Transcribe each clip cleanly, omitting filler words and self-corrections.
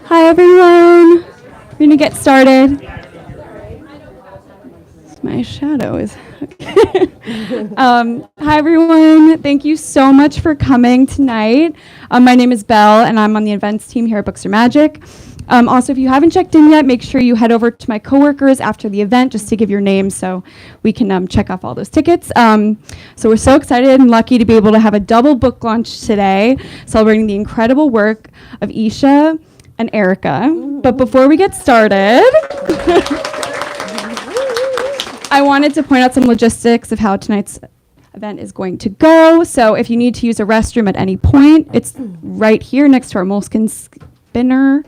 Hi, everyone. We're going to get started. My shadow is. Hi, everyone. Thank you so much for coming tonight. My name is Belle, and I'm on the events team here at Books Are Magic. Also, if you haven't checked in yet, make sure you head over to my coworkers after the event just to give your name so we can check off all those tickets. So we're so excited and lucky to be able to have a double book launch today, celebrating the incredible work of Aisha and Erica. But before we get started, I wanted to point out some logistics of how tonight's event is going to go. So if you need to use a restroom at any point, it's right here next to our Moleskine spinner.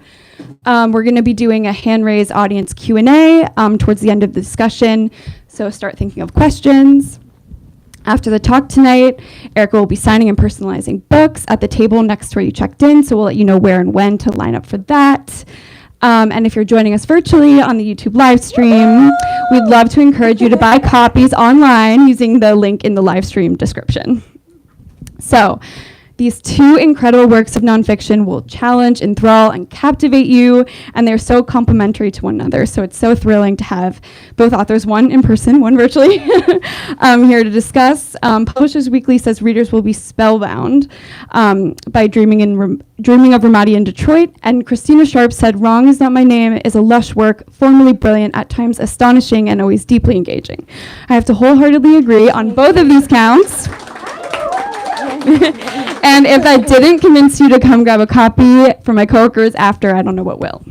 We're going to be doing a hand-raised audience Q&A towards the end of the discussion, so start thinking of questions. After the talk tonight, Erica will be signing and personalizing books at the table next to where you checked in, so we'll let you know where and when to line up for that. And if you're joining us virtually on the YouTube live stream, we'd love to encourage you to buy copies online using the link in the live stream description. So, these two incredible works of nonfiction will challenge, enthrall, and captivate you, and they're so complementary to one another. So it's so thrilling to have both authors, one in person, one virtually, here to discuss. Publishers Weekly says readers will be spellbound by Dreaming of Ramadi in Detroit, and Christina Sharp said, "Wrong is Not My Name" is a lush work, formally brilliant, at times astonishing, and always deeply engaging. I have to wholeheartedly agree on both of these counts. And if that didn't convince you to come grab a copy from my coworkers after, I don't know what will.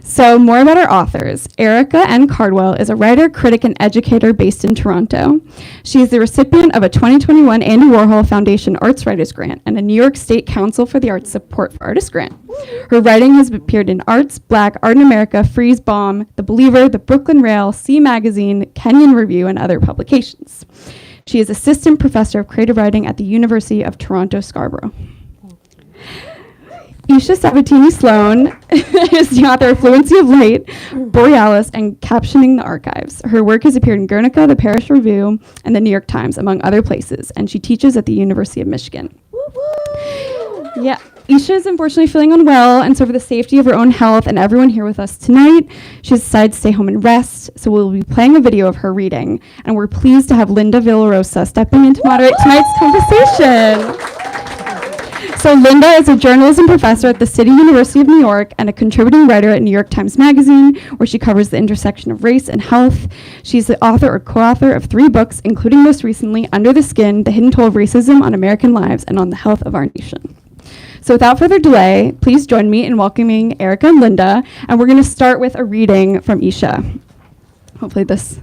So more about our authors. Erica N. Cardwell is a writer, critic, and educator based in Toronto. She is the recipient of a 2021 Andy Warhol Foundation Arts Writers Grant and a New York State Council for the Arts Support for Artists Grant. Her writing has appeared in Arts, Black, Art in America, Freeze Bomb, The Believer, The Brooklyn Rail, C Magazine, Kenyon Review, and other publications. She is Assistant Professor of Creative Writing at the University of Toronto, Scarborough. Aisha Sabatini Sloan is the author of Fluency of Light, Borealis, and Captioning the Archives. Her work has appeared in Guernica, the Paris Review, and the New York Times, among other places, and she teaches at the University of Michigan. Yeah. Aisha is unfortunately feeling unwell, and so for the safety of her own health and everyone here with us tonight, she decided to stay home and rest, so we'll be playing a video of her reading, and we're pleased to have Linda Villarosa stepping in to moderate tonight's conversation. So Linda is a journalism professor at the City University of New York and a contributing writer at New York Times Magazine, where she covers the intersection of race and health. She's the author or co-author of 3 books, including most recently, Under the Skin, The Hidden Toll of Racism on American Lives and on the Health of Our Nation. So without further delay, please join me in welcoming Erica and Linda, and we're going to start with a reading from Aisha. Hopefully this...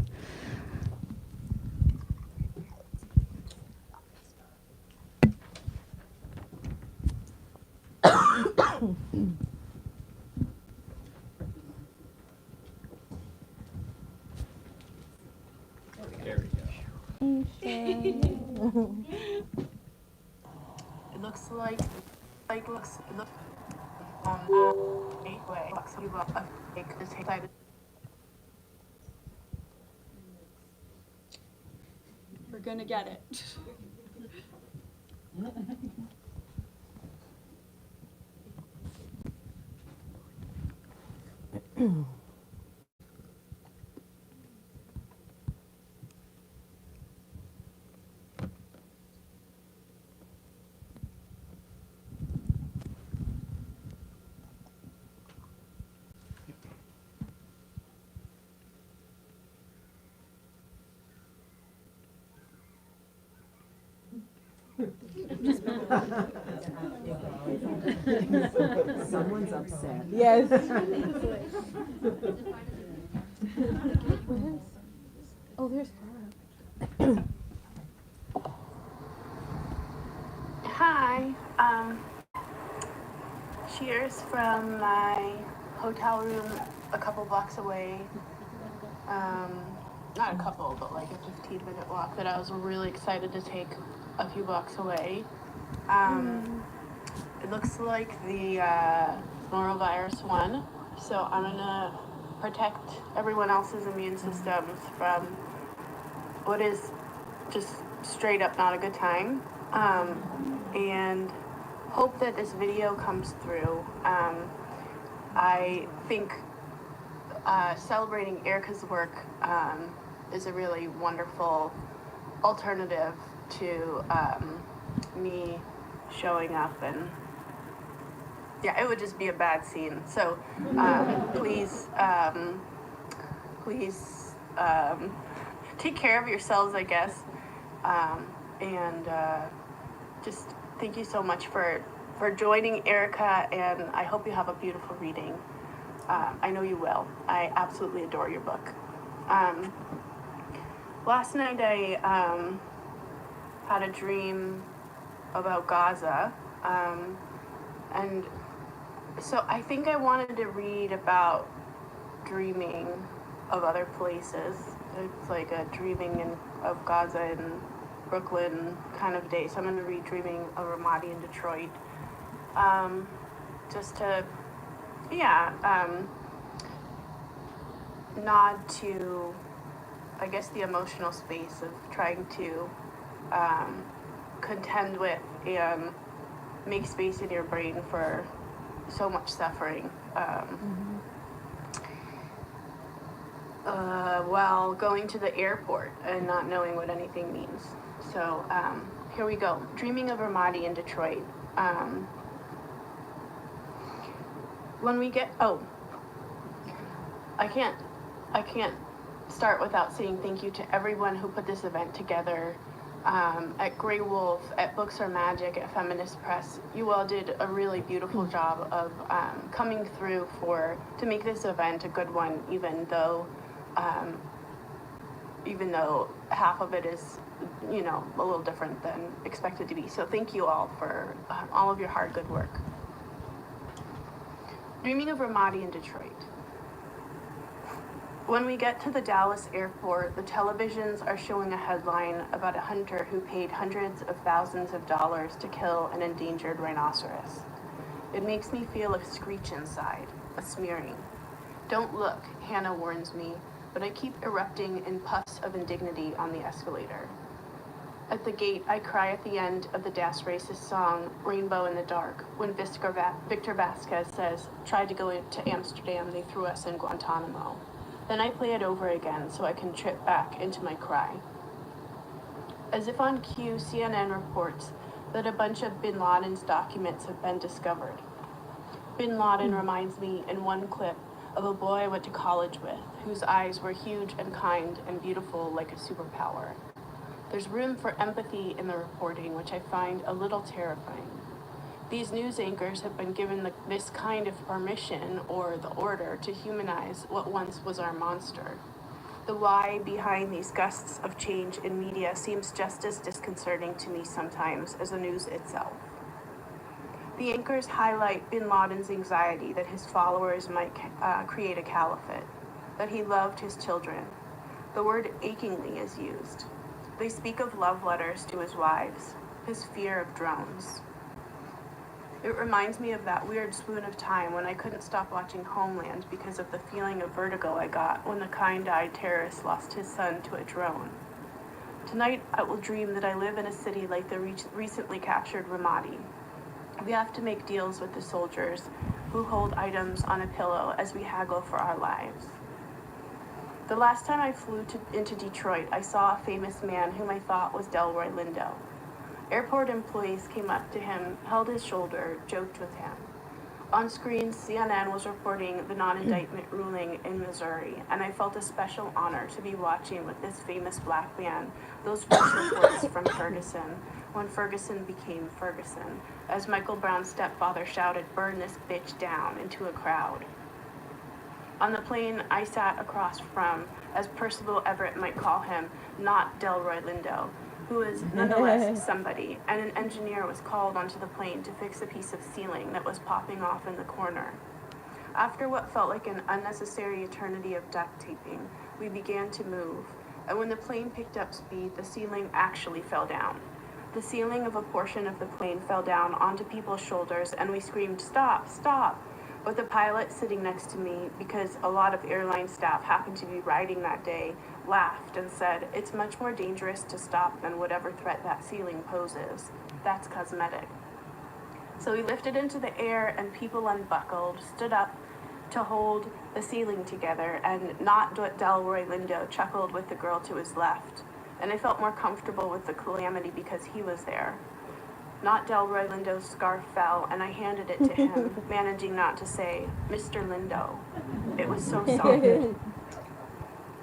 It looks like looks way We're going to get it. Someone's upset. Yes. Oh, there's Hi. Cheers from my hotel room a couple blocks away. Not a couple, but like a 15-minute walk that I was really excited to take a few blocks away. It looks like the norovirus won, so I'm gonna protect everyone else's immune systems from what is just straight up not a good time. And hope that this video comes through. I think celebrating Erica's work is a really wonderful alternative to me showing up, and yeah, it would just be a bad scene. So please take care of yourselves, I guess, and just thank you so much for joining Erica, and I hope you have a beautiful reading. I know you will. I absolutely adore your book. Last night I had a dream about Gaza, and so I think I wanted to read about dreaming of other places. It's like a dreaming of Gaza in Brooklyn kind of day. So I'm going to read Dreaming of Ramadi in Detroit. Just to, nod to, I guess, the emotional space of trying to contend with and make space in your brain for so much suffering. While going to the airport and not knowing what anything means. So here we go. Dreaming of Ramadi in Detroit. When we get, I can't start without saying thank you to everyone who put this event together. At Grey Wolf, at Books Are Magic, at Feminist Press, you all did a really beautiful job of coming through to make this event a good one, even though half of it is, a little different than expected to be. So thank you all for all of your hard, good work. Dreaming of Ramadi in Detroit. When we get to the Dallas airport, the televisions are showing a headline about a hunter who paid hundreds of thousands of dollars to kill an endangered rhinoceros. It makes me feel a screech inside, a smearing. Don't look, Hannah warns me, but I keep erupting in puffs of indignity on the escalator. At the gate, I cry at the end of the Das Racist song, Rainbow in the Dark, when Victor Vasquez says, tried to go to Amsterdam, they threw us in Guantanamo. Then I play it over again so I can trip back into my cry. As if on cue, CNN reports that a bunch of bin Laden's documents have been discovered. Bin Laden reminds me in one clip of a boy I went to college with, whose eyes were huge and kind and beautiful like a superpower. There's room for empathy in the reporting, which I find a little terrifying. These news anchors have been given this kind of permission or the order to humanize what once was our monster. The why behind these gusts of change in media seems just as disconcerting to me sometimes as the news itself. The anchors highlight bin Laden's anxiety that his followers might create a caliphate, that he loved his children. The word achingly is used. They speak of love letters to his wives, his fear of drones. It reminds me of that weird swoon of time when I couldn't stop watching Homeland because of the feeling of vertigo I got when the kind-eyed terrorist lost his son to a drone. Tonight, I will dream that I live in a city like the recently captured Ramadi. We have to make deals with the soldiers who hold items on a pillow as we haggle for our lives. The last time I flew into Detroit, I saw a famous man whom I thought was Delroy Lindo. Airport employees came up to him, held his shoulder, joked with him. On screen, CNN was reporting the non-indictment ruling in Missouri, and I felt a special honor to be watching with this famous black man those first reports from Ferguson, when Ferguson became Ferguson, as Michael Brown's stepfather shouted, "Burn this bitch down," into a crowd. On the plane, I sat across from, as Percival Everett might call him, not Delroy Lindo, who is nonetheless somebody, and an engineer was called onto the plane to fix a piece of ceiling that was popping off in the corner. After what felt like an unnecessary eternity of duct taping, we began to move, and when the plane picked up speed, the ceiling actually fell down. The ceiling of a portion of the plane fell down onto people's shoulders, and we screamed, "Stop, stop!" But the pilot sitting next to me, because a lot of airline staff happened to be riding that day, laughed and said, "It's much more dangerous to stop than whatever threat that ceiling poses. That's cosmetic." So we lifted into the air and people unbuckled, stood up to hold the ceiling together, and not Delroy Lindo chuckled with the girl to his left. And I felt more comfortable with the calamity because he was there. Not Delroy Lindo's scarf fell, and I handed it to him, managing not to say, "Mr. Lindo." It was so soft.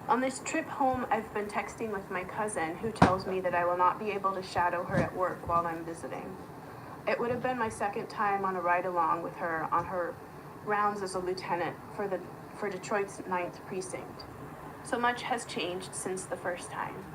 On this trip home, I've been texting with my cousin, who tells me that I will not be able to shadow her at work while I'm visiting. It would have been my second time on a ride-along with her on her rounds as a lieutenant for Detroit's 9th Precinct. So much has changed since the first time.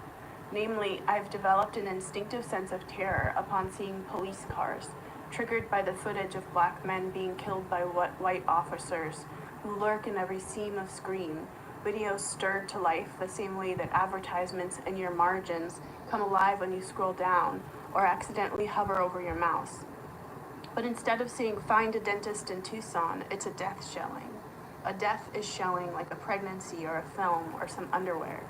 Namely, I've developed an instinctive sense of terror upon seeing police cars, triggered by the footage of black men being killed by white officers who lurk in every seam of screen, videos stirred to life the same way that advertisements in your margins come alive when you scroll down or accidentally hover over your mouse. But instead of saying "find a dentist in Tucson," it's a death showing. A death is showing like a pregnancy or a film or some underwear.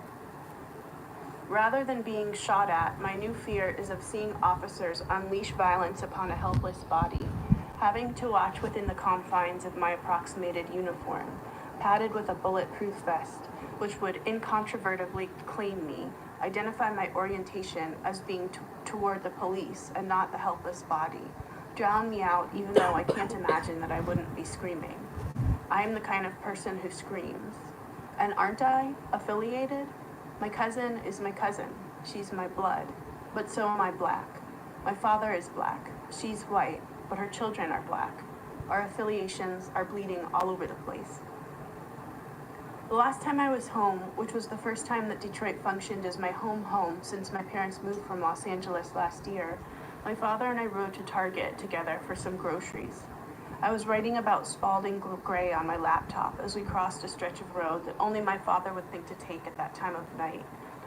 Rather than being shot at, my new fear is of seeing officers unleash violence upon a helpless body, having to watch within the confines of my approximated uniform, padded with a bulletproof vest, which would incontrovertibly claim me, identify my orientation as being toward the police and not the helpless body, drown me out even though I can't imagine that I wouldn't be screaming. I am the kind of person who screams. And aren't I affiliated? My cousin is my cousin. She's my blood. But so am I black. My father is black. She's white, but her children are black. Our affiliations are bleeding all over the place. The last time I was home, which was the first time that Detroit functioned as my home since my parents moved from Los Angeles last year, my father and I rode to Target together for some groceries. I was writing about Spalding Gray on my laptop as we crossed a stretch of road that only my father would think to take at that time of night,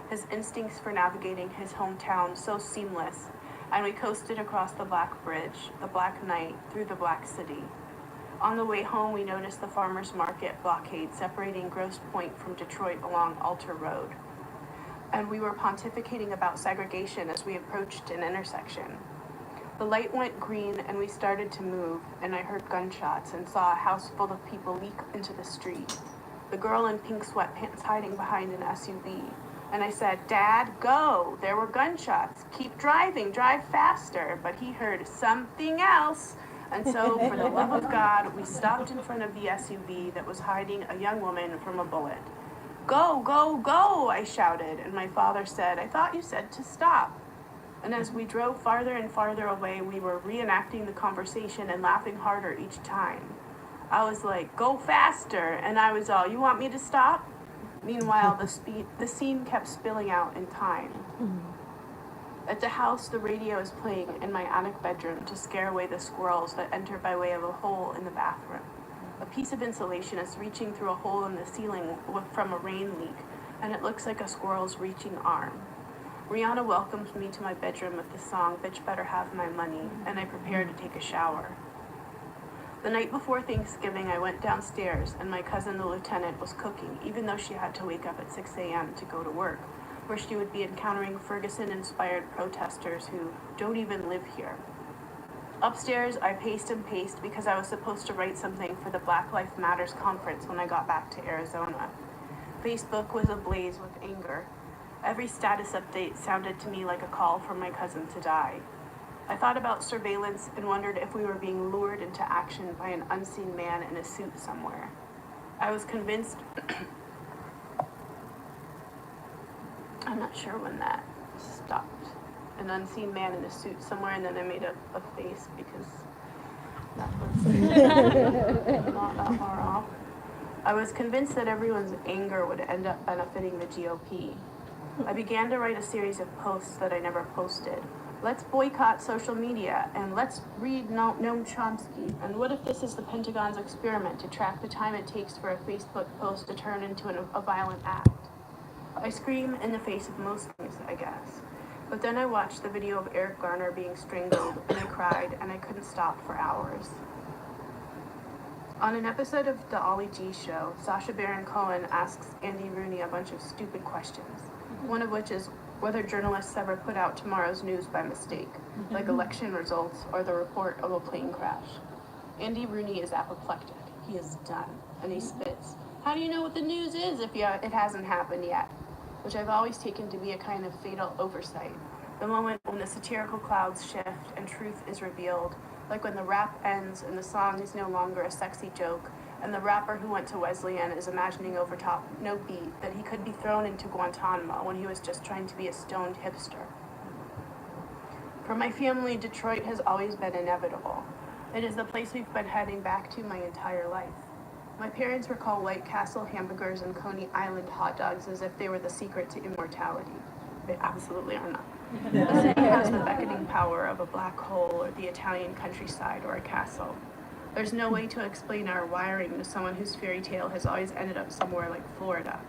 his instincts for navigating his hometown so seamless, and we coasted across the Black Bridge, the Black Night, through the Black City. On the way home, we noticed the farmers market blockade separating Grosse Pointe from Detroit along Alter Road, and we were pontificating about segregation as we approached an intersection. The light went green and we started to move, and I heard gunshots and saw a house full of people leak into the street. The girl in pink sweatpants hiding behind an SUV. And I said, "Dad, go! There were gunshots. Keep driving, drive faster." But he heard something else. And so, for the love of God, we stopped in front of the SUV that was hiding a young woman from a bullet. "Go, go, go!" I shouted, and my father said, "I thought you said to stop." And as we drove farther and farther away, we were reenacting the conversation and laughing harder each time. I was like, "Go faster," and I was all, "You want me to stop?" Meanwhile, the scene kept spilling out in time. At the house, the radio is playing in my attic bedroom to scare away the squirrels that enter by way of a hole in the bathroom. A piece of insulation is reaching through a hole in the ceiling from a rain leak, and it looks like a squirrel's reaching arm. Rihanna welcomes me to my bedroom with the song "Bitch Better Have My Money," and I prepare to take a shower. The night before Thanksgiving, I went downstairs, and my cousin, the lieutenant, was cooking, even though she had to wake up at 6 a.m. to go to work, where she would be encountering Ferguson-inspired protesters who don't even live here. Upstairs, I paced and paced because I was supposed to write something for the Black Lives Matters conference when I got back to Arizona. Facebook was ablaze with anger. Every status update sounded to me like a call for my cousin to die. I thought about surveillance and wondered if we were being lured into action by an unseen man in a suit somewhere. I was convinced... I'm not sure when that stopped. An unseen man in a suit somewhere, and then I made a face because that was not that far off. I was convinced that everyone's anger would end up benefiting the GOP. I began to write a series of posts that I never posted. Let's boycott social media, and let's read Noam Chomsky. And what if this is the Pentagon's experiment to track the time it takes for a Facebook post to turn into a violent act? I scream in the face of most things, I guess. But then I watched the video of Eric Garner being strangled, and I cried, and I couldn't stop for hours. On an episode of The Ollie G Show, Sacha Baron Cohen asks Andy Rooney a bunch of stupid questions. One of which is, whether journalists ever put out tomorrow's news by mistake, like election results or the report of a plane crash. Andy Rooney is apoplectic. He is done, and he spits. How do you know what the news is if it hasn't happened yet? Which I've always taken to be a kind of fatal oversight. The moment when the satirical clouds shift and truth is revealed, like when the rap ends and the song is no longer a sexy joke, and the rapper who went to Wesleyan is imagining over top, no beat, that he could be thrown into Guantanamo when he was just trying to be a stoned hipster. For my family, Detroit has always been inevitable. It is the place we've been heading back to my entire life. My parents recall White Castle hamburgers and Coney Island hot dogs as if they were the secret to immortality. They absolutely are not. The city has the beckoning power of a black hole or the Italian countryside or a castle. There's no way to explain our wiring to someone whose fairy tale has always ended up somewhere like Florida.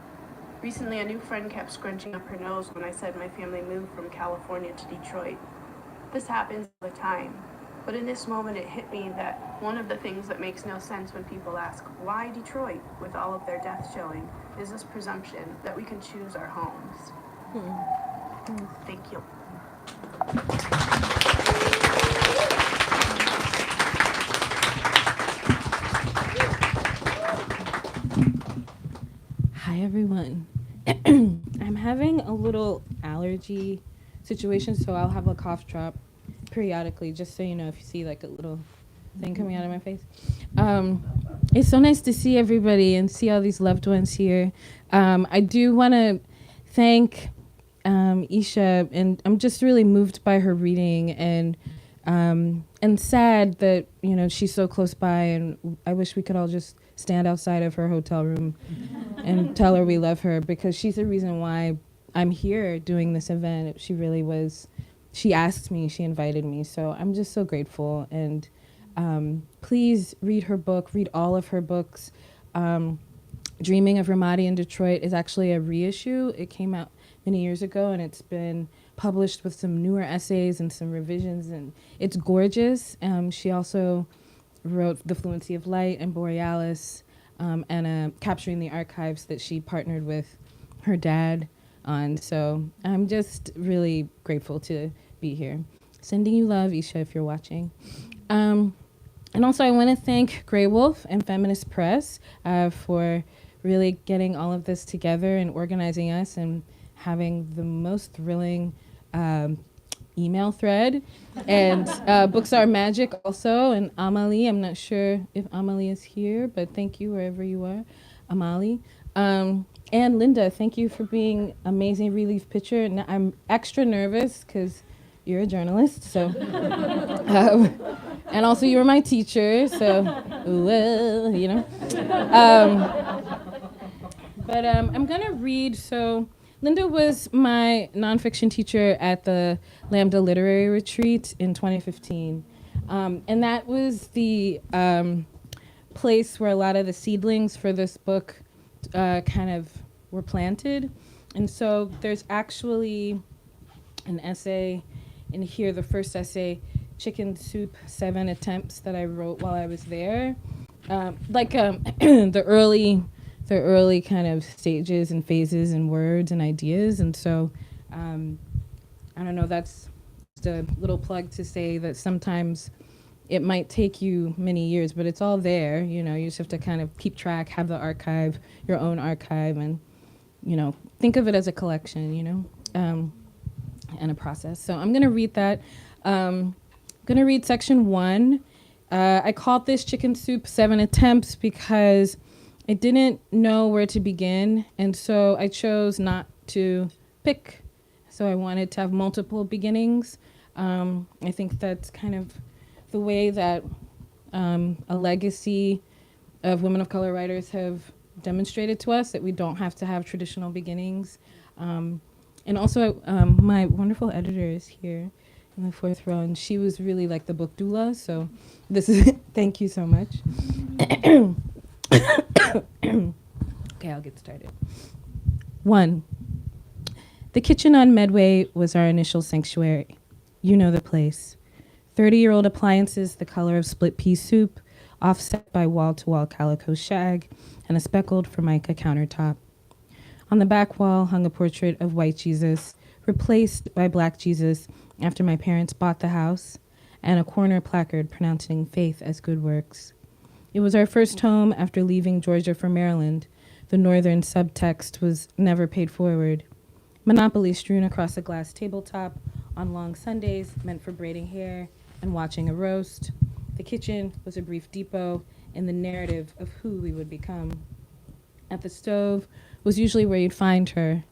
Recently, a new friend kept scrunching up her nose when I said my family moved from California to Detroit. This happens all the time, but in this moment it hit me that one of the things that makes no sense when people ask, why Detroit, with all of their death showing, is this presumption that we can choose our homes. Thank you. Hi, everyone. I'm having a little allergy situation, so I'll have a cough drop periodically, just so you know if you see like a little thing coming out of my face. It's so nice to see everybody and see all these loved ones here. I do want to thank Aisha, and I'm just really moved by her reading and sad that, you know, she's so close by, and I wish we could all just stand outside of her hotel room and tell her we love her, because she's the reason why I'm here doing this event. She really was. She asked me, she invited me, so I'm just so grateful. And please read her book, read all of her books. Dreaming of Ramadi in Detroit is actually a reissue. It came out many years ago, and it's been published with some newer essays and some revisions, and it's gorgeous. She also wrote The Fluency of Light and Borealis, and Capturing the Archives that she partnered with her dad on. So I'm just really grateful to be here. Sending you love, Aisha, if you're watching. And also I want to thank Grey Wolf and Feminist Press for really getting all of this together and organizing us and having the most thrilling email thread. And Books Are Magic also, and Amalie. I'm not sure if Amalie is here, but thank you wherever you are, Amalie. And Linda, thank you for being amazing relief pitcher. And I'm extra nervous because you're a journalist, so. And also you were my teacher, so, well, you know. But I'm gonna read, so Linda was my nonfiction teacher at the Lambda Literary Retreat in 2015. And that was the place where a lot of the seedlings for this book kind of were planted. And so there's actually an essay in here, the first essay, Chicken Soup, 7 Attempts, that I wrote while I was there. The early kind of stages and phases and words and ideas. And so, I don't know, that's just a little plug to say that sometimes it might take you many years, but it's all there. You know, you just have to kind of keep track, have the archive, your own archive, and, you know, think of it as a collection, you know, and a process. So I'm gonna read that. I'm gonna read section 1. I called this Chicken Soup 7 Attempts because I didn't know where to begin, and so I chose not to pick. So I wanted to have multiple beginnings. I think that's kind of the way that a legacy of women of color writers have demonstrated to us, that we don't have to have traditional beginnings. And also, my wonderful editor is here in the 4th row, and she was really like the book doula, so this is, thank you so much. Okay, I'll get started. 1. The kitchen on Medway was our initial sanctuary. You know the place. 30-year-old appliances the color of split pea soup, offset by wall-to-wall calico shag, and a speckled Formica countertop. On the back wall hung a portrait of white Jesus, replaced by Black Jesus after my parents bought the house, and a corner placard pronouncing faith as good works. It was our first home after leaving Georgia for Maryland. The northern subtext was never paid forward. Monopoly strewn across a glass tabletop on long Sundays meant for braiding hair and watching a roast. The kitchen was a brief depot in the narrative of who we would become. At the stove was usually where you'd find her,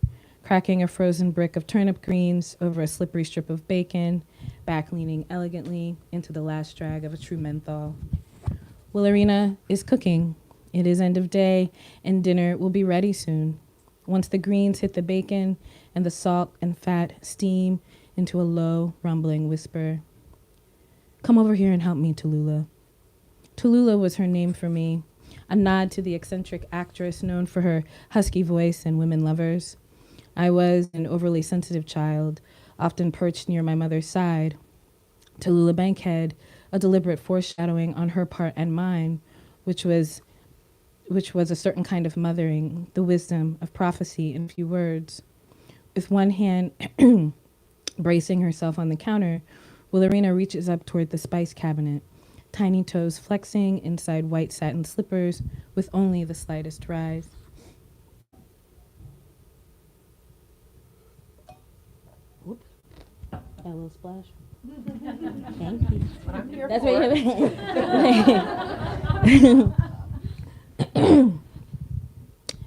cracking a frozen brick of turnip greens over a slippery strip of bacon, back leaning elegantly into the last drag of a true menthol. Willarina is cooking. It is end of day, and dinner will be ready soon. Once the greens hit the bacon and the salt and fat steam into a low, rumbling whisper. Come over here and help me, Tallulah. Tallulah was her name for me, a nod to the eccentric actress known for her husky voice and women lovers. I was an overly sensitive child, often perched near my mother's side. Tallulah Bankhead, a deliberate foreshadowing on her part and mine, which was a certain kind of mothering, the wisdom of prophecy in few words. With one hand bracing herself on the counter, Willarina reaches up toward the spice cabinet, tiny toes flexing inside white satin slippers with only the slightest rise. Whoops. Got a little splash. Thank you. I'm here That's for what it. you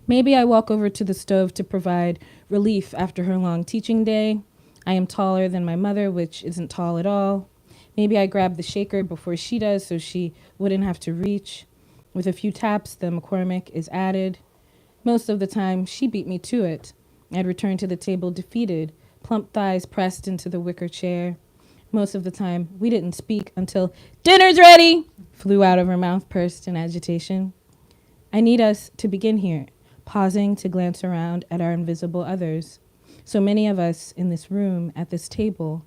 Maybe I walk over to the stove to provide relief after her long teaching day. I am taller than my mother, which isn't tall at all. Maybe I grab the shaker before she does so she wouldn't have to reach. With a few taps, the McCormick is added. Most of the time, she beat me to it. I'd return to the table defeated, plump thighs pressed into the wicker chair. Most of the time, we didn't speak until "Dinner's ready!" flew out of her mouth, pursed in agitation. I need us to begin here, pausing to glance around at our invisible others. So many of us in this room, at this table.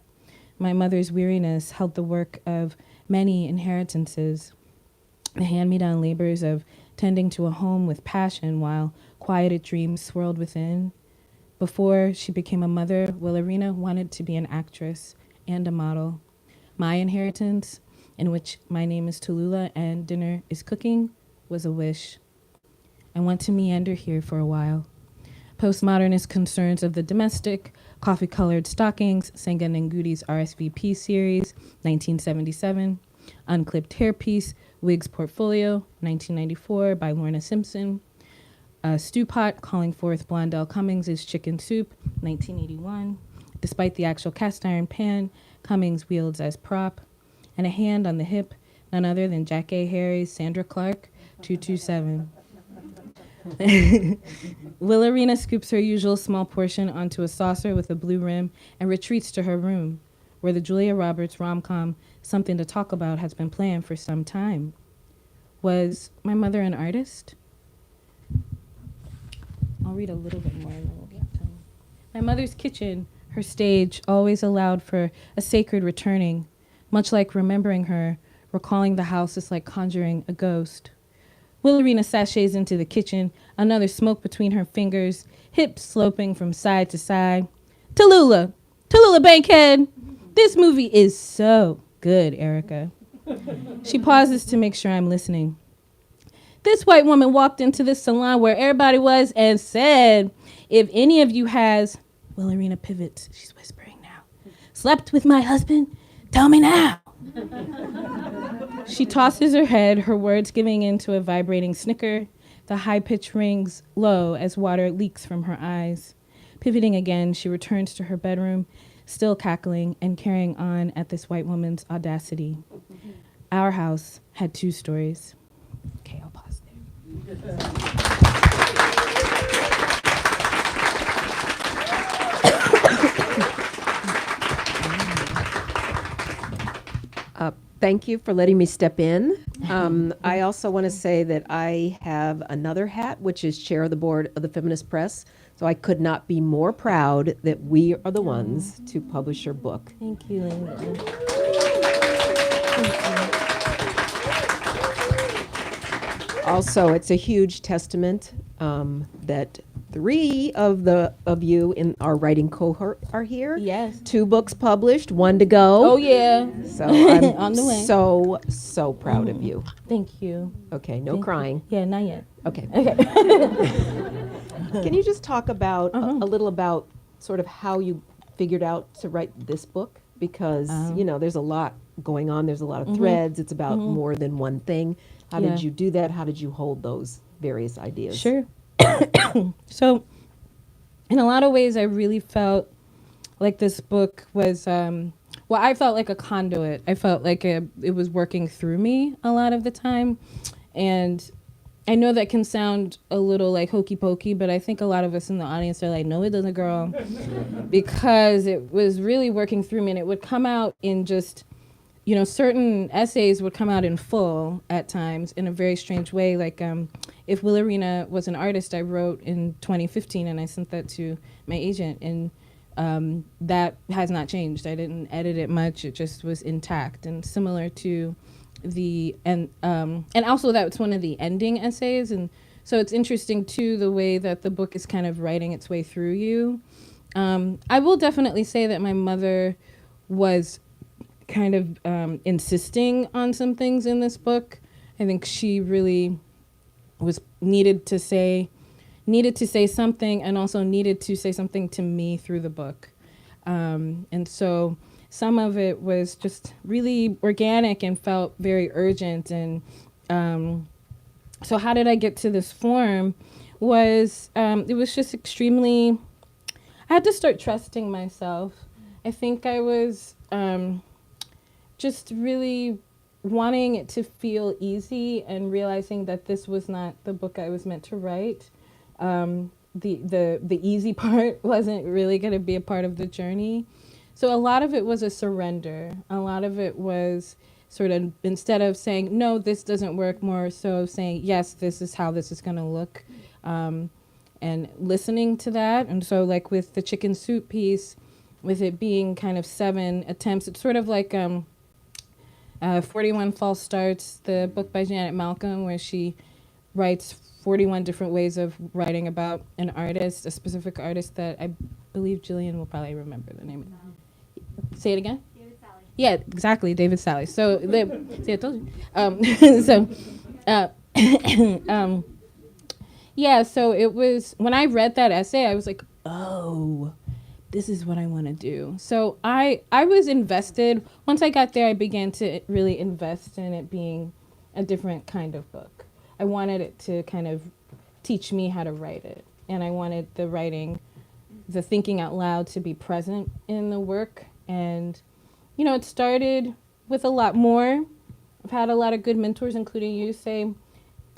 My mother's weariness held the work of many inheritances, the hand-me-down labors of tending to a home with passion while quieted dreams swirled within. Before she became a mother, Willarina wanted to be an actress and a model. My inheritance, in which my name is Tallulah and dinner is cooking, was a wish. I want to meander here for a while. Postmodernist concerns of the domestic, coffee-colored stockings, Senga Nguti's RSVP series, 1977, unclipped hairpiece, Wigs Portfolio, 1994 by Lorna Simpson, a stew pot calling forth Blondell Cummings' Chicken Soup, 1981, despite the actual cast iron pan Cummings wields as prop, and a hand on the hip, none other than Jack A. Harry's Sandra Clark, 227. Willarina scoops her usual small portion onto a saucer with a blue rim and retreats to her room, where the Julia Roberts rom-com Something to Talk About has been playing for some time. Was my mother an artist? I'll read a little bit more and then we'll get to it. My mother's kitchen, her stage, always allowed for a sacred returning. Much like remembering her, recalling the house is like conjuring a ghost. Willarina sachets into the kitchen, another smoke between her fingers, hips sloping from side to side. Tallulah Bankhead, this movie is so good, Erica. She pauses to make sure I'm listening. This white woman walked into this salon where everybody was and said, if any of you has, Willarina pivots, she's whispering now, slept with my husband, tell me now. She tosses her head, her words giving into a vibrating snicker. The high pitch rings low as water leaks from her eyes. Pivoting again, she returns to her bedroom, still cackling and carrying on at this white woman's audacity. Our house had 2 stories. Okay, I'll pause there. Thank you for letting me step in. I also want to say that I have another hat, which is chair of the board of the Feminist Press. So I could not be more proud that we are the ones to publish your book. Thank you, Linda. Also, it's a huge testament that 3 of you in our writing cohort are here. Yes. 2 books published, 1 to go. Oh yeah. So I'm On the way. so proud of you. Thank you. Okay, no Thank you. crying. Yeah, not yet. Okay. Okay. Can you just talk about Uh-huh. a little about sort of how you figured out to write this book? Because, you know, there's a lot going on. There's a lot of threads. It's about more than one thing. How Yeah. did you do that? How did you hold those various ideas? Sure. So, in a lot of ways, I really felt like this book was, well, I felt like a conduit. I felt like it was working through me a lot of the time. And I know that can sound a little like hokey pokey, but I think a lot of us in the audience are like, no, it doesn't, girl. Because it was really working through me, and it would come out in just, you know, certain essays would come out in full at times in a very strange way. Like, if Willarina was an artist, I wrote in 2015, and I sent that to my agent, and that has not changed. I didn't edit it much. It just was intact, and similar to the and also that's one of the ending essays, and so it's interesting too the way that the book is kind of writing its way through you. I will definitely say that my mother was kind of insisting on some things in this book. I think she really was needed to say something, and also needed to say something to me through the book. And so some of it was just really organic and felt very urgent. And so how did I get to this form? It was just extremely, I had to start trusting myself. I think I was just really wanting it to feel easy, and realizing that this was not the book I was meant to write. The easy part wasn't really going to be a part of the journey. So a lot of it was a surrender. A lot of it was sort of, instead of saying, no, this doesn't work, more so saying, yes, this is how this is going to look, and listening to that. And so like with the chicken soup piece, with it being kind of 7 attempts, it's sort of like 41 False Starts, the book by Janet Malcolm, where she writes 41 different ways of writing about an artist, a specific artist that I believe Jillian will probably remember the name of. Say it again? David Sally. Yeah, exactly, David Sally. So, see, I told you. Yeah, so it was, when I read that essay, I was like, oh, this is what I want to do. So I was invested. Once I got there, I began to really invest in it being a different kind of book. I wanted it to kind of teach me how to write it. And I wanted the writing, the thinking out loud, to be present in the work. And, you know, it started with a lot more. I've had a lot of good mentors, including you, say,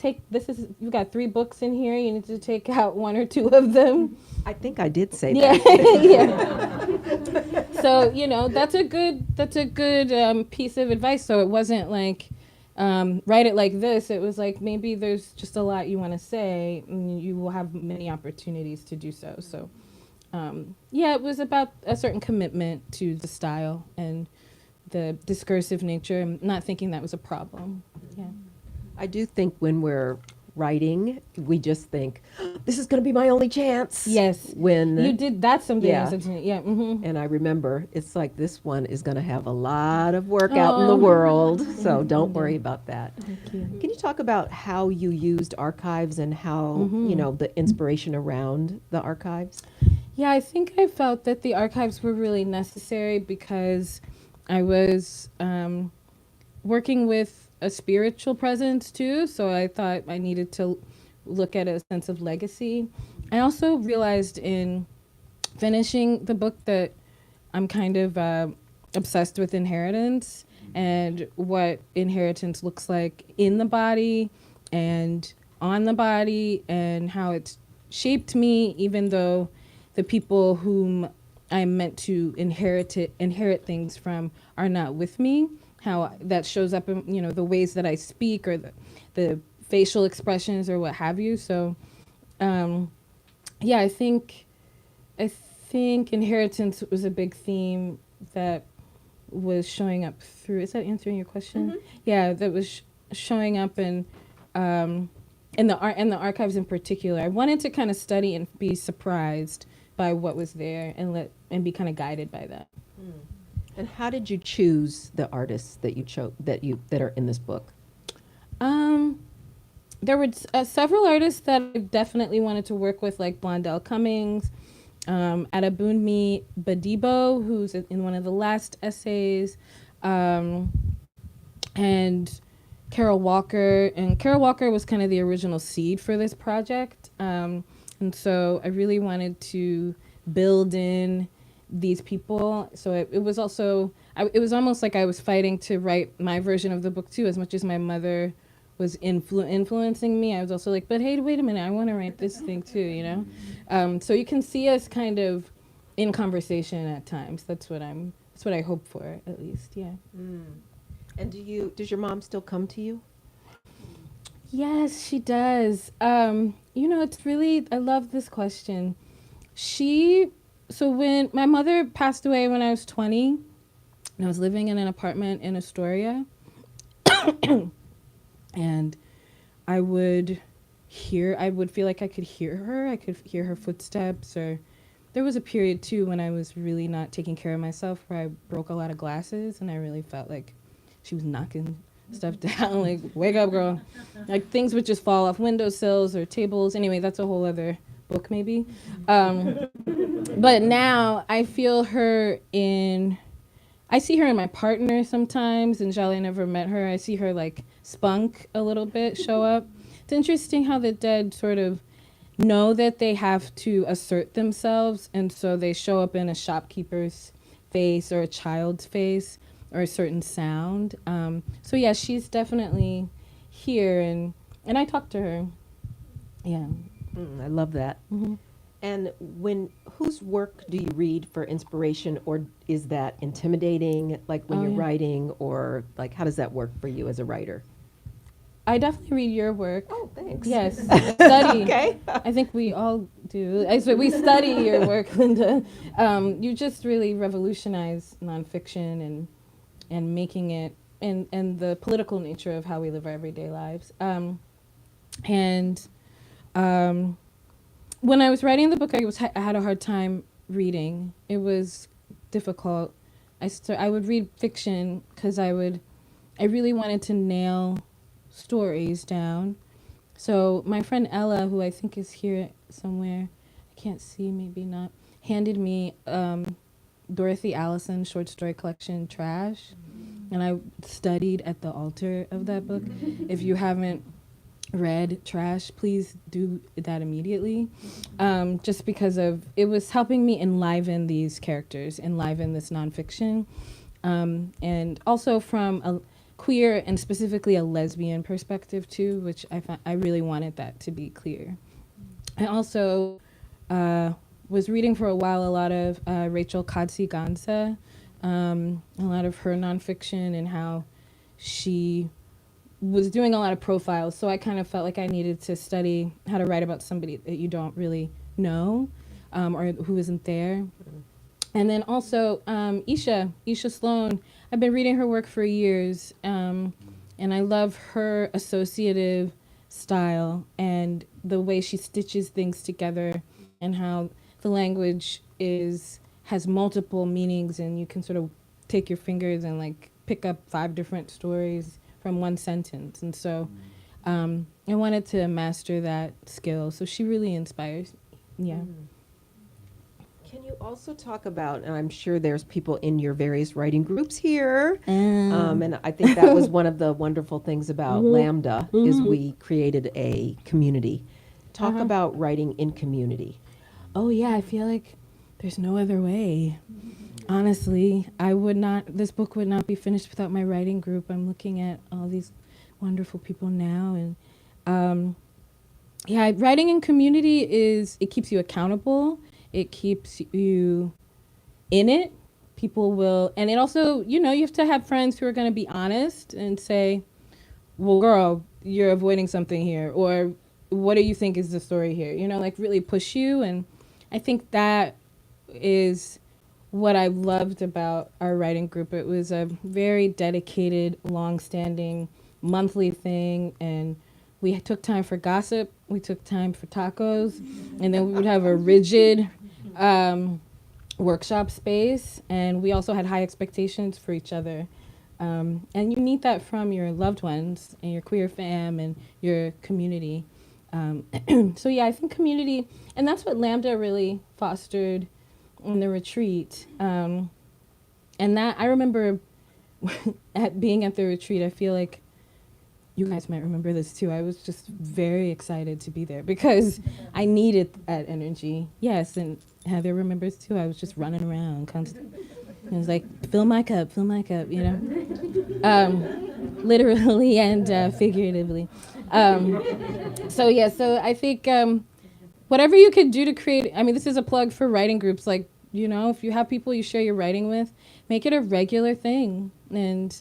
you've got 3 books in here, you need to take out 1 or 2 of them. I think I did say Yeah, that. yeah. So, you know, that's a good piece of advice. So it wasn't like, write it like this. It was like, maybe there's just a lot you want to say, and you will have many opportunities to do so. So, yeah, it was about a certain commitment to the style and the discursive nature, and not thinking that was a problem. Yeah. I do think when we're writing, we just think, this is going to be my only chance. Yes. When You did, that's something Yeah. you said to me. Yeah. Mm-hmm. And I remember, it's like, this one is going to have a lot of work out in the world, so don't worry about that. Thank you. Can you talk about how you used archives and how, you know, the inspiration around the archives? Yeah, I think I felt that the archives were really necessary because I was working with a spiritual presence too, so I thought I needed to look at a sense of legacy. I also realized in finishing the book that I'm kind of obsessed with inheritance and what inheritance looks like in the body and on the body, and how it's shaped me, even though the people whom I'm meant to inherit things from are not with me. How that shows up in, you know, the ways that I speak, or the facial expressions, or what have you. So, yeah, I think inheritance was a big theme that was showing up through. Is that answering your question? Mm-hmm. Yeah, that was showing up, and and the archives in particular. I wanted to kind of study and be surprised by what was there and be kind of guided by that. And how did you choose the artists that you chose that are in this book? There were several artists that I definitely wanted to work with, like Blondell Cummings, Adabunmi Badibo, who's in one of the last essays, and Carol Walker. And Carol Walker was kind of the original seed for this project. And so I really wanted to build in these people. So it was also, it was almost like I was fighting to write my version of the book too, as much as my mother was influencing me. I was also like, but hey, wait a minute, I want to write this thing too, you know? So you can see us kind of in conversation at times. That's what I hope for, at least, yeah. And does your mom still come to you? Yes, she does. You know, it's really, I love this question. So when my mother passed away when I was 20, and I was living in an apartment in Astoria, and I would feel like I could hear her. I could hear her footsteps. Or there was a period too when I was really not taking care of myself, where I broke a lot of glasses, and I really felt like she was knocking stuff down, like, wake up, girl. Like, things would just fall off windowsills or tables. Anyway, that's a whole other book maybe. But now I feel her I see her in my partner sometimes. And Jolly never met her. I see her like spunk a little bit show up. It's interesting how the dead sort of know that they have to assert themselves, and so they show up in a shopkeeper's face or a child's face or a certain sound. So yeah, she's definitely here, and I talk to her. Yeah. I love that. Mm-hmm. And whose work do you read for inspiration, or is that intimidating, like when you're writing, or like how does that work for you as a writer? I definitely read your work. Oh, thanks. Yes, study. Okay. I think we all do. We study your work, Linda. You just really revolutionize nonfiction and making it, and the political nature of how we live our everyday lives. When I was writing the book, I had a hard time reading. It was difficult. I would read fiction because I really wanted to nail stories down. So my friend Ella, who I think is here somewhere, I can't see, maybe not, handed me Dorothy Allison's short story collection, Trash. And I studied at the altar of that book. If you haven't read Trash, please do that immediately. Just because it was helping me enliven these characters, enliven this nonfiction. And also from a queer and specifically a lesbian perspective too, which I really wanted that to be clear. I also was reading for a while a lot of Rachel Katsi-Gansa, a lot of her nonfiction and how she was doing a lot of profiles. So I kind of felt like I needed to study how to write about somebody that you don't really know or who isn't there. And then also Aisha Sloan. I've been reading her work for years, and I love her associative style and the way she stitches things together, and how the language has multiple meanings, and you can sort of take your fingers and like pick up 5 different stories from one sentence. And so I wanted to master that skill. So she really inspires me. Yeah. Can you also talk about, and I'm sure there's people in your various writing groups here, and I think that was one of the wonderful things about Lambda is we created a community. Talk about writing in community. Oh yeah, I feel like there's no other way. Honestly, this book would not be finished without my writing group. I'm looking at all these wonderful people now, and writing in community it keeps you accountable. It keeps you in it. People will, and it also, you have to have friends who are going to be honest and say, well, girl, you're avoiding something here, or what do you think is the story here? Like really push you. And I think that is what I loved about our writing group. It was a very dedicated, long-standing monthly thing, and we took time for gossip, we took time for tacos, and then we would have a rigid workshop space, and we also had high expectations for each other. And you need that from your loved ones and your queer fam and your community. So yeah, I think community, and that's what Lambda really fostered in the retreat. And that, I remember being at the retreat, I feel like you guys might remember this too. I was just very excited to be there because I needed that energy. Yes, and Heather remembers too. I was just running around constantly. It was like, fill my cup, you know, literally and figuratively. So I think whatever you could do to create, I mean, this is a plug for writing groups. Like, you know, if you have people you share your writing with, make it a regular thing and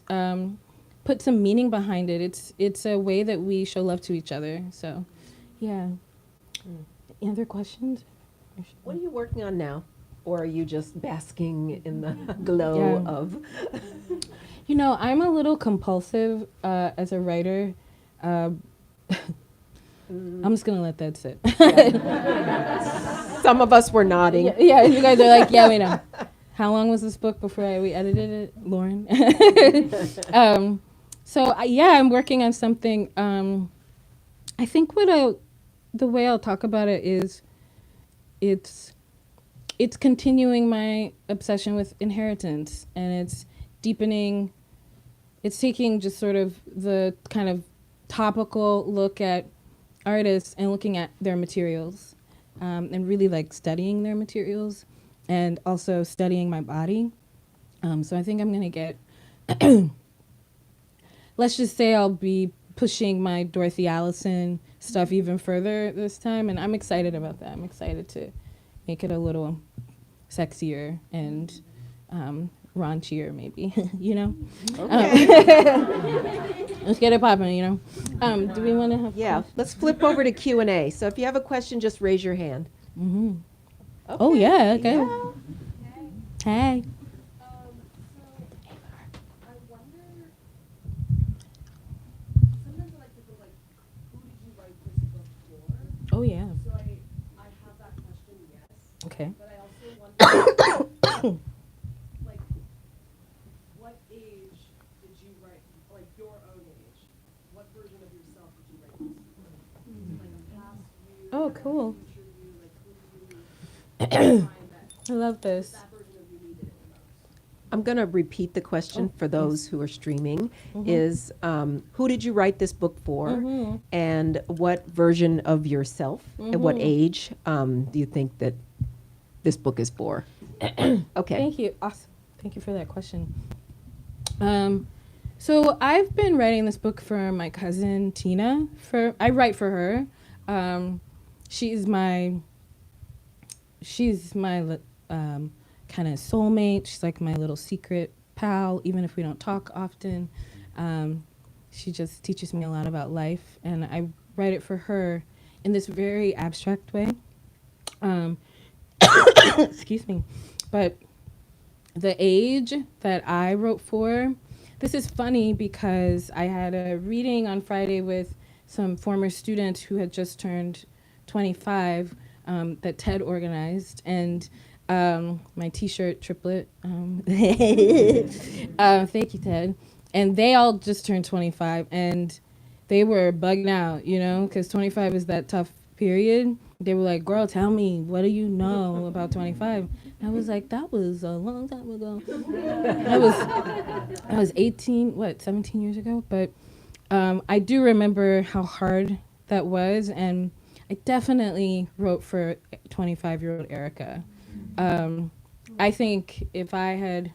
put some meaning behind it. It's a way that we show love to each other. So, yeah. Any other questions? What are you working on now? Or are you just basking in the glow of? You know, I'm a little compulsive as a writer. I'm just going to let that sit. Some of us were nodding. Yeah, you guys are like, yeah, we know. How long was this book before we edited it, Lauren? I'm working on something. I think the way I'll talk about it is it's continuing my obsession with inheritance, and it's deepening, it's taking just sort of the kind of topical look at artists and looking at their materials, and really like studying their materials and also studying my body. So I think I'm gonna get, let's just say I'll be pushing my Dorothy Allison stuff even further this time, and I'm excited about that. I'm excited to make it a little sexier and raunchier, maybe. You know. Okay. Let's get it popping. You know. Do we want to have? Yeah. Let's flip over to Q&A. So if you have a question, just raise your hand. Mm-hmm. Okay. Oh yeah. Okay. Yeah. Hey. Oh yeah. So I have that question, yes. Okay. But I also wonder, like, what age did you write, like your own age? What version of yourself did you write this? Like a past you? Oh, cool. Future you? Like who do you find that I love this. that version of you needed it the most? I'm going to repeat the question for those who are streaming. Mhm. Is who did you write this book for? Mhm. And what version of yourself at what Mhm. age do you think that this book is for? Okay. Thank you. Awesome. Thank you for that question. So I've been writing this book for my cousin Tina. I write for her. She's my kind of soulmate. She's like my little secret pal, even if we don't talk often. She just teaches me a lot about life, and I write it for her in this very abstract way. Excuse me. But the age that I wrote for, this is funny because I had a reading on Friday with some former students who had just turned 25 that Ted organized, and my T-shirt triplet. Thank you, Ted. And they all just turned 25, and they were bugging out, you know, because 25 is that tough period. They were like, "Girl, tell me, what do you know about 25?" And I was like, "That was a long time ago." I was 18, 17 years ago? But I do remember how hard that was, and I definitely wrote for 25-year-old Erica. I think if I had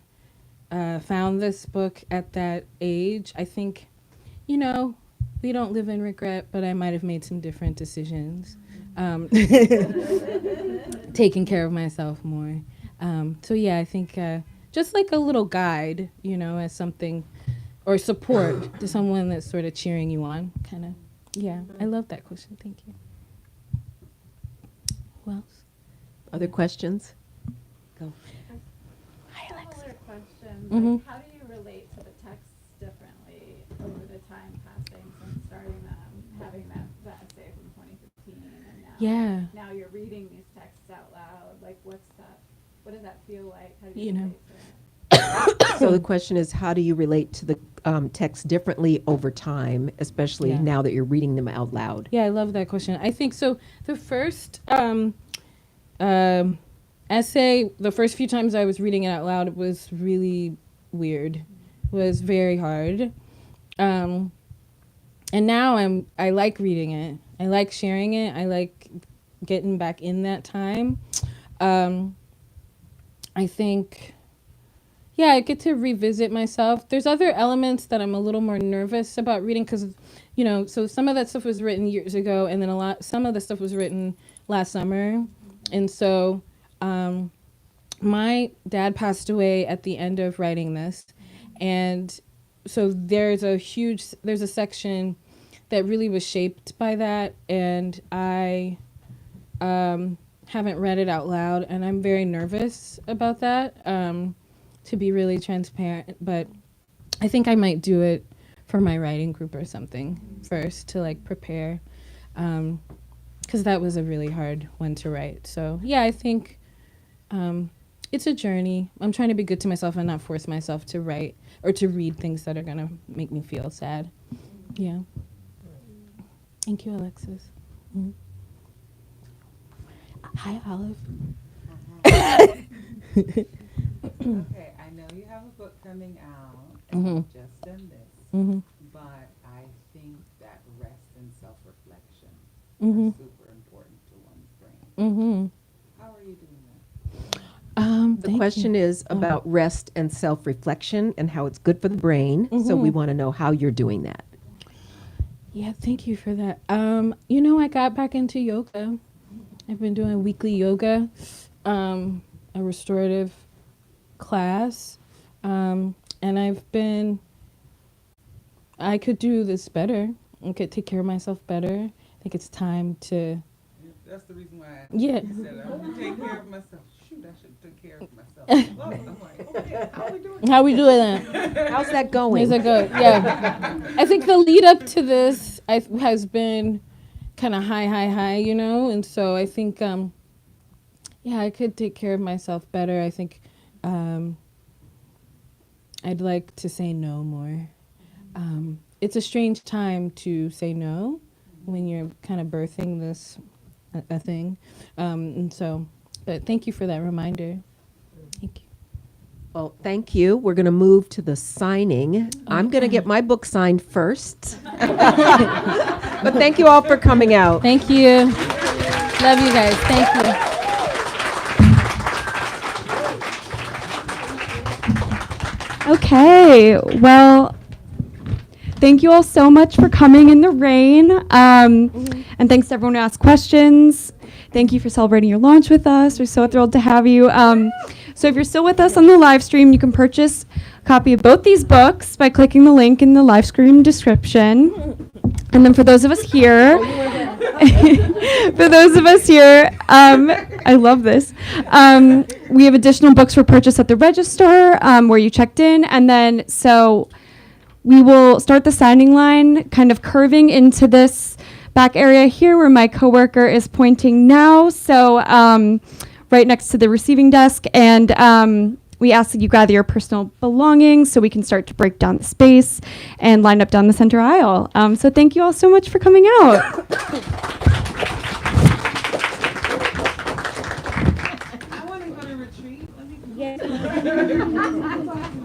found this book at that age, I think, you know, we don't live in regret, but I might have made some different decisions. Taking care of myself more. So yeah, I think just like a little guide, you know, as something, or support to someone that's sort of cheering you on, kind of. Yeah, I love that question. Thank you. Who else? Other questions? Go. Similar question. Mhm. Like, how do you relate to the texts differently over the time passing since starting them, having that Yeah. Now you're reading these texts out loud. Like, what's that? What does that feel like? How do You you know. relate to it? So the question is, how do you relate to the text differently over time, especially Yeah. now that you're reading them out loud? Yeah, I love that question. I think so. The first essay, the first few times I was reading it out loud, it was really weird. It was very hard. And now I like reading it. I like sharing it. I like getting back in that time. I think, yeah, I get to revisit myself. There's other elements that I'm a little more nervous about reading because, you know, so some of that stuff was written years ago, and then some of the stuff was written last summer, and so my dad passed away at the end of writing this, and so there's a section that really was shaped by that, and I haven't read it out loud, and I'm very nervous about that, to be really transparent, but I think I might do it for my writing group or something first to like prepare, because that was a really hard one to write. So yeah, I think it's a journey. I'm trying to be good to myself and not force myself to write or to read things that are gonna make me feel sad. Yeah. Thank you, Alexis. Mhm. Hi, Olive. Okay, I know you have a book coming out, and Mhm. you've just done this, Mhm. but I think that rest and self-reflection Mhm. are super important to one's brain. Mhm. How are you doing that? The question is about rest and self-reflection and how it's good for the brain. So we want to know how you're doing that. Yeah, thank you for that. You know, I got back into yoga. I've been doing weekly yoga, a restorative class, and I could do this better. I could take care of myself better. I think it's time to, That's the reason why I Yeah. said I'm going to take care of myself. Shoot, I should have took care of myself. Well, I'm like, okay, how are we doing? how we doing that? How's that going? Is it good? Yeah. I think the lead up to this has been kind of high, you know? And so I think, yeah, I could take care of myself better. I think I'd like to say no more. It's a strange time to say no when you're kind of birthing this a thing. And so, but thank you for that reminder. Thank you. Well, thank you. We're going to move to the signing. I'm going to get my book signed first. But thank you all for coming out. Thank you. Love you guys. Thank you. Okay, well, thank you all so much for coming in the rain. And thanks to everyone who asked questions. Thank you for celebrating your launch with us. We're so thrilled to have you. So if you're still with us on the live stream, you can purchase a copy of both these books by clicking the link in the live stream description. And then for those of us here, I love this. We have additional books for purchase at the register where you checked in. And then so we will start the signing line kind of curving into this back area here where my coworker is pointing now. So right next to the receiving desk. And we ask that you gather your personal belongings so we can start to break down the space and line up down the center aisle. So thank you all so much for coming out. I want to go to retreat. Let me go.